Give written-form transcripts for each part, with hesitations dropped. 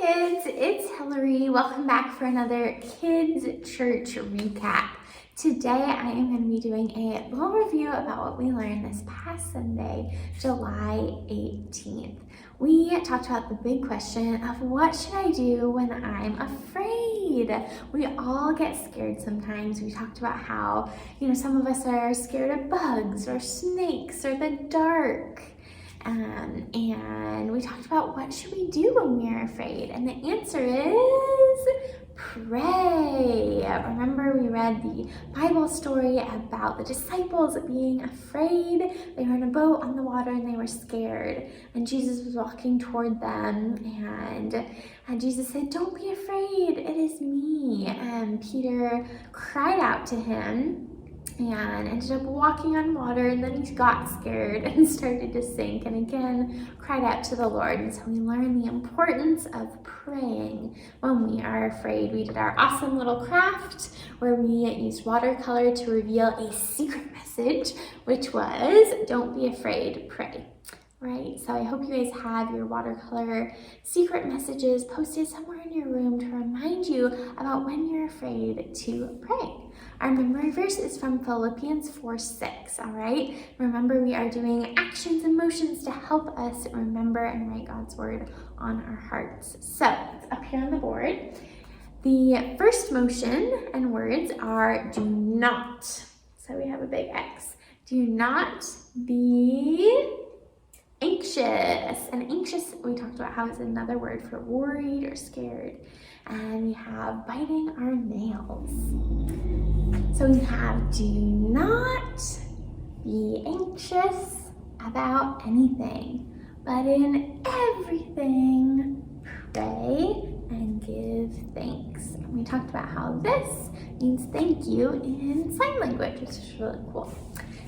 kids, it's Hillary. Welcome back for another Kids Church Recap. Today I am going to be doing a little review about what we learned this past Sunday, July 18th. We talked about the big question of what should I do when I'm afraid? We all get scared sometimes. We talked about how, some of us are scared of bugs or snakes or the dark. And we talked about what should we do when we are afraid, and the answer is pray. Remember, we read the Bible story about the disciples being afraid. They were in a boat on the water and they were scared, and Jesus was walking toward them, and Jesus said, "Don't be afraid, it is me." And Peter cried out to him and ended up walking on water, and then he got scared and started to sink, and again cried out to the Lord. And so we learned the importance of praying when we are afraid. We did our awesome little craft where we used watercolor to reveal a secret message, which was, don't be afraid, pray. Right? So I hope you guys have your watercolor secret messages posted somewhere in your room to remind you about when you're afraid to pray. Our memory verse is from Philippians 4:6, all right? Remember, we are doing actions and motions to help us remember and write God's word on our hearts. So it's up here on the board. The first motion and words are do not. So we have a big X. Do not be anxious. And anxious, we talked about how it's another word for worried or scared. And we have biting our nails. So we have do not be anxious about anything, but in everything pray and give thanks. And we talked about how this means thank you in sign language, which is really cool.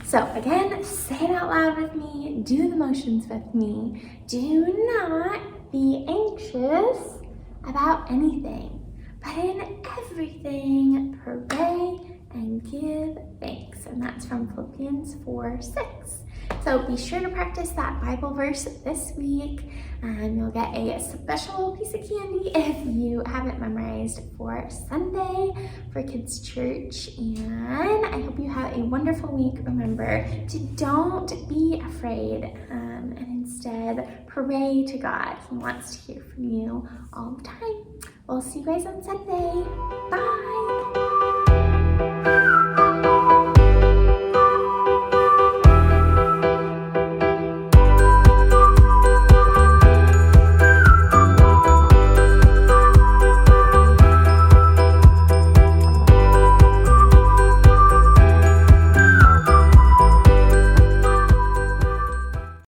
So again, say it out loud with me, do the motions with me. Do not be anxious about anything, but in everything pray and give thanks. And that's from Philippians 4:6. So be sure to practice that Bible verse this week, and you'll get a special piece of candy if you have it memorized for Sunday for Kids Church. And I hope you have a wonderful week. Remember to don't be afraid, and instead pray to God. He wants to hear from you all the time. We'll see you guys on Sunday. Bye.